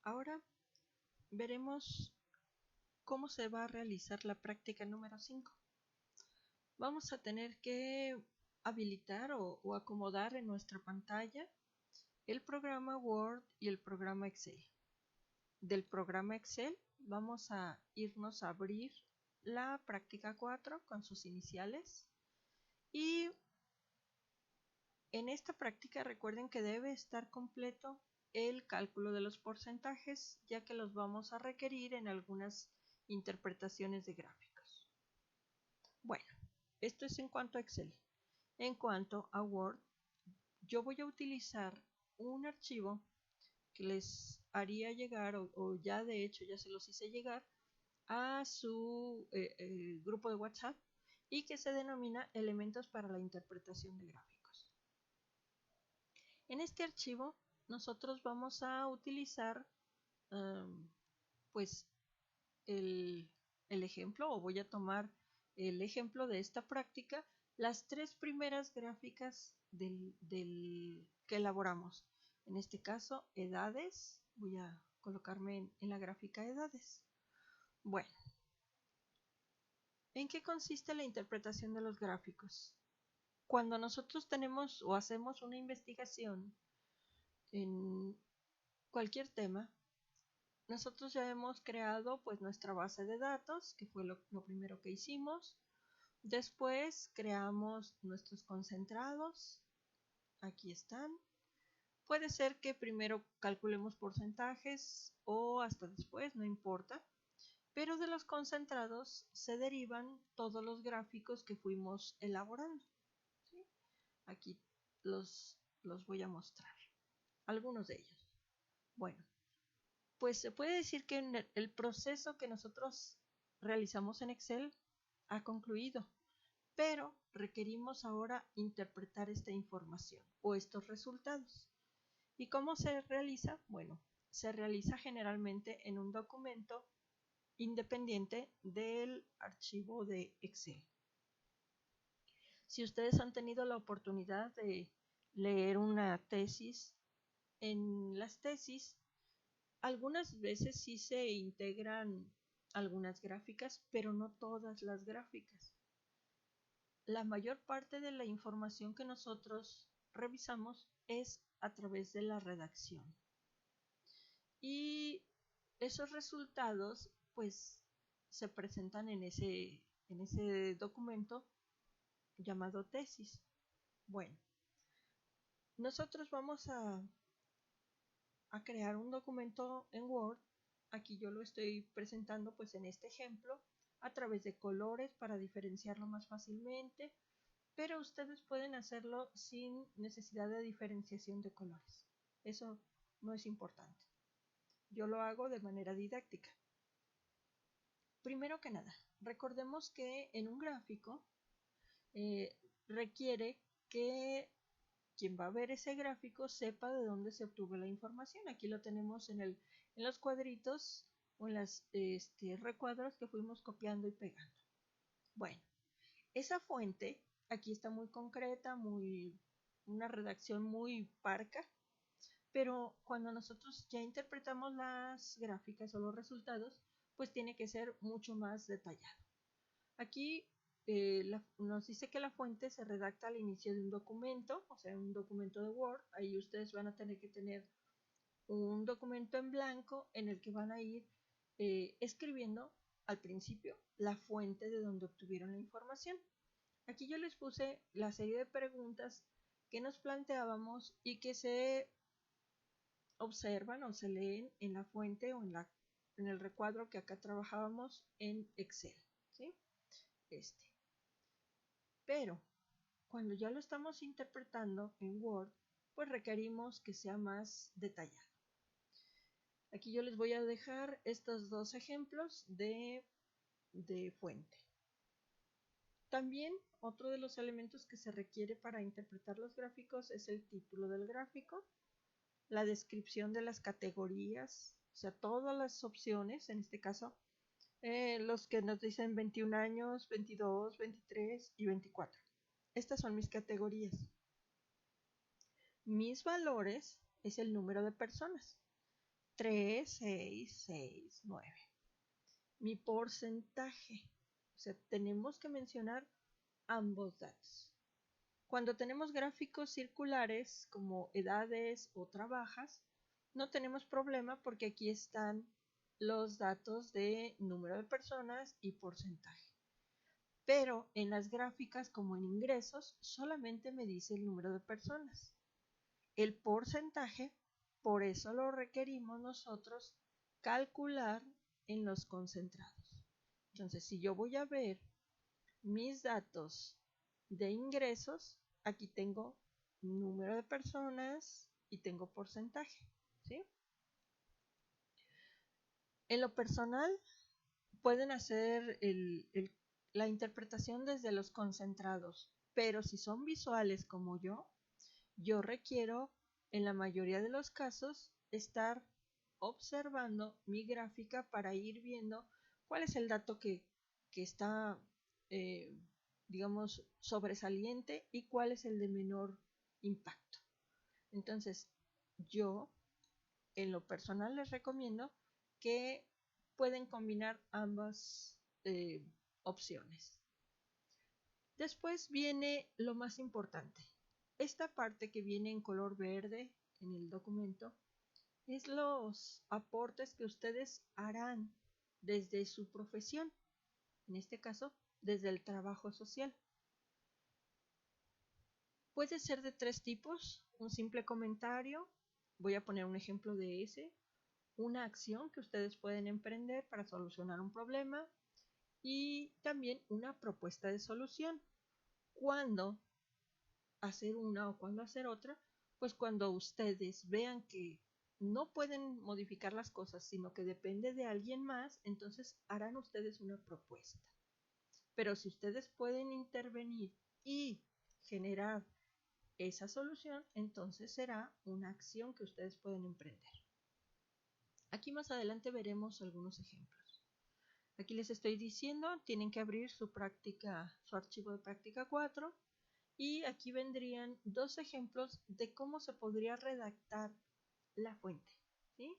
Ahora veremos cómo se va a realizar la práctica número 5. Vamos a tener que habilitar o acomodar en nuestra pantalla el programa Word y el programa Excel. Del programa Excel vamos a irnos a abrir la práctica 4 con sus iniciales y en esta práctica recuerden que debe estar completo el cálculo de los porcentajes, ya que los vamos a requerir en algunas interpretaciones de gráficos. Bueno, esto es en cuanto a Excel. En cuanto a Word, yo voy a utilizar un archivo que les haría llegar, o ya de hecho ya se los hice llegar, a su grupo de WhatsApp y que se denomina Elementos para la interpretación de gráficos. En este archivo nosotros vamos a utilizar pues el ejemplo, o voy a tomar el ejemplo de esta práctica, las tres primeras gráficas que elaboramos. En este caso, edades. Voy a colocarme en la gráfica edades. Bueno, ¿en qué consiste la interpretación de los gráficos? Cuando nosotros tenemos o hacemos una investigación en cualquier tema, nosotros ya hemos creado pues nuestra base de datos, que fue lo primero que hicimos. Después creamos nuestros concentrados. Aquí están. Puede ser que primero calculemos porcentajes o hasta después, no importa. Pero de los concentrados se derivan todos los gráficos que fuimos elaborando. ¿Sí? Aquí los voy a mostrar. Algunos de ellos. Bueno, pues se puede decir que el proceso que nosotros realizamos en Excel ha concluido, pero requerimos ahora interpretar esta información o estos resultados. ¿Y cómo se realiza? Bueno, se realiza generalmente en un documento independiente del archivo de Excel. Si ustedes han tenido la oportunidad de leer una tesis, en las tesis algunas veces sí se integran algunas gráficas, pero no todas las gráficas. La mayor parte de la información que nosotros revisamos es a través de la redacción. Y esos resultados pues se presentan en ese documento llamado tesis. Bueno, nosotros vamos a crear un documento en Word. Aquí yo lo estoy presentando pues en este ejemplo a través de colores para diferenciarlo más fácilmente, pero ustedes pueden hacerlo sin necesidad de diferenciación de colores. Eso no es importante. Yo lo hago de manera didáctica. Primero que nada, recordemos que en un gráfico requiere que quien va a ver ese gráfico sepa de dónde se obtuvo la información. Aquí lo tenemos en los cuadritos o en los recuadros que fuimos copiando y pegando. Bueno, esa fuente aquí está muy concreta, una redacción muy parca, pero cuando nosotros ya interpretamos las gráficas o los resultados, pues tiene que ser mucho más detallado. Aquí nos dice que la fuente se redacta al inicio de un documento, o sea, un documento de Word. Ahí ustedes van a tener que tener un documento en blanco en el que van a ir escribiendo al principio la fuente de donde obtuvieron la información. Aquí yo les puse la serie de preguntas que nos planteábamos y que se observan o se leen en la fuente o en el recuadro que acá trabajábamos en Excel, ¿sí? Pero cuando ya lo estamos interpretando en Word, pues requerimos que sea más detallado. Aquí yo les voy a dejar estos dos ejemplos de fuente. También otro de los elementos que se requiere para interpretar los gráficos es el título del gráfico, la descripción de las categorías, o sea, todas las opciones, en este caso, los que nos dicen 21 años, 22, 23 y 24. Estas son mis categorías. Mis valores es el número de personas. 3, 6, 6, 9. Mi porcentaje. O sea, tenemos que mencionar ambos datos. Cuando tenemos gráficos circulares como edades o trabajas, no tenemos problema porque aquí están los datos de número de personas y porcentaje. Pero en las gráficas como en ingresos solamente me dice el número de personas. El porcentaje, por eso lo requerimos nosotros calcular en los concentrados. Entonces, si yo voy a ver mis datos de ingresos, aquí tengo número de personas y tengo porcentaje, ¿sí? En lo personal, pueden hacer la interpretación desde los concentrados, pero si son visuales como yo requiero, en la mayoría de los casos, estar observando mi gráfica para ir viendo cuál es el dato que está, eh, digamos, sobresaliente y cuál es el de menor impacto. Entonces, yo, en lo personal, les recomiendo que pueden combinar ambas opciones. Después viene lo más importante. Esta parte que viene en color verde en el documento es los aportes que ustedes harán desde su profesión, en este caso, desde el trabajo social. Puede ser de 3 tipos: un simple comentario, voy a poner un ejemplo de ese, una acción que ustedes pueden emprender para solucionar un problema y también una propuesta de solución. ¿Cuándo hacer una o cuándo hacer otra? Pues cuando ustedes vean que no pueden modificar las cosas, sino que depende de alguien más, entonces harán ustedes una propuesta. Pero si ustedes pueden intervenir y generar esa solución, entonces será una acción que ustedes pueden emprender. Aquí más adelante veremos algunos ejemplos. Aquí les estoy diciendo, tienen que abrir su archivo de práctica 4 y aquí vendrían 2 ejemplos de cómo se podría redactar la fuente, ¿sí?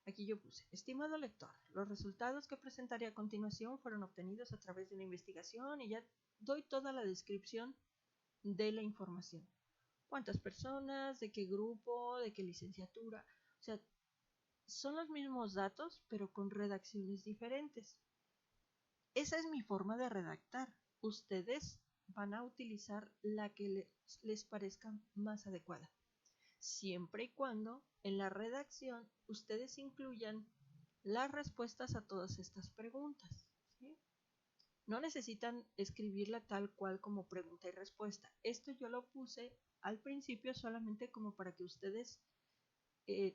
Aquí yo puse: estimado lector, los resultados que presentaré a continuación fueron obtenidos a través de una investigación, y ya doy toda la descripción de la información. ¿Cuántas personas? ¿De qué grupo? ¿De qué licenciatura? O sea, son los mismos datos, pero con redacciones diferentes. Esa es mi forma de redactar. Ustedes van a utilizar la que les parezca más adecuada, siempre y cuando en la redacción ustedes incluyan las respuestas a todas estas preguntas, ¿sí? No necesitan escribirla tal cual como pregunta y respuesta. Esto yo lo puse al principio solamente como para que ustedes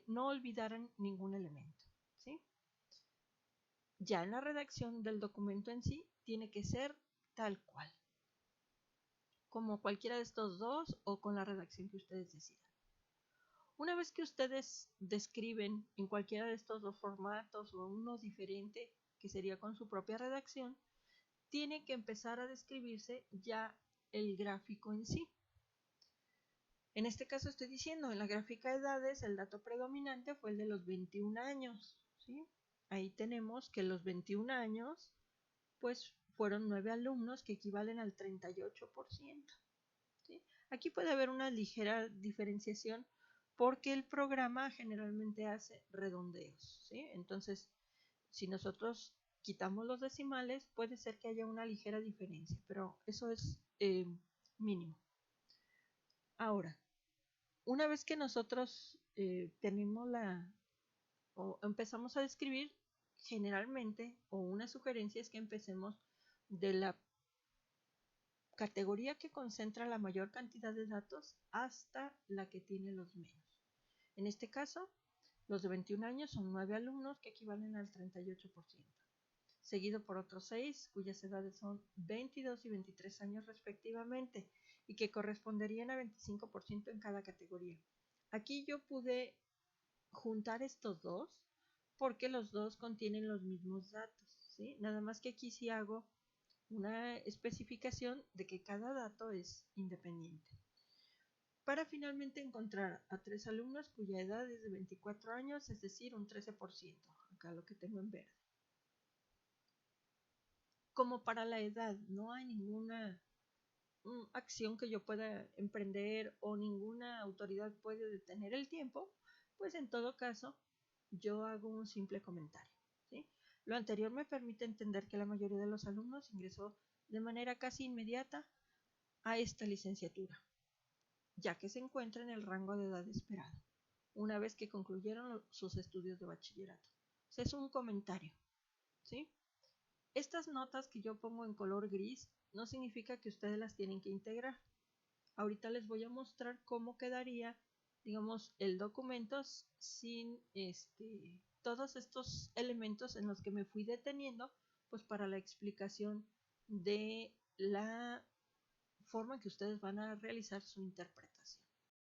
no olvidaran ningún elemento, ¿sí? Ya en la redacción del documento en sí tiene que ser tal cual, como cualquiera de estos dos o con la redacción que ustedes decidan. Una vez que ustedes describen en cualquiera de estos dos formatos o uno diferente, que sería con su propia redacción, tiene que empezar a describirse ya el gráfico en sí. En este caso estoy diciendo, en la gráfica de edades, el dato predominante fue el de los 21 años, ¿sí? Ahí tenemos que los 21 años, pues fueron 9 alumnos, que equivalen al 38%. ¿Sí? Aquí puede haber una ligera diferenciación porque el programa generalmente hace redondeos, ¿sí? Entonces, si nosotros quitamos los decimales, puede ser que haya una ligera diferencia, pero eso es mínimo. Ahora, una vez que nosotros tenemos o empezamos a describir, generalmente, o una sugerencia es que empecemos de la categoría que concentra la mayor cantidad de datos hasta la que tiene los menos. En este caso, los de 21 años son 9 alumnos, que equivalen al 38%, seguido por otros 6 cuyas edades son 22 y 23 años respectivamente, y que corresponderían a 25% en cada categoría. Aquí yo pude juntar estos dos porque los dos contienen los mismos datos, ¿sí? Nada más que aquí sí hago una especificación de que cada dato es independiente. para finalmente encontrar a 3 alumnos cuya edad es de 24 años, es decir, un 13%, acá lo que tengo en verde. Como para la edad no hay ninguna acción que yo pueda emprender o ninguna autoridad puede detener el tiempo, pues en todo caso yo hago un simple comentario, ¿sí? Lo anterior me permite entender que la mayoría de los alumnos ingresó de manera casi inmediata a esta licenciatura, ya que se encuentra en el rango de edad esperado, una vez que concluyeron sus estudios de bachillerato. O sea, es un comentario, ¿sí? Estas notas que yo pongo en color gris no significa que ustedes las tienen que integrar. Ahorita les voy a mostrar cómo quedaría, digamos, el documento sin todos estos elementos en los que me fui deteniendo, pues para la explicación de la forma en que ustedes van a realizar su interpretación.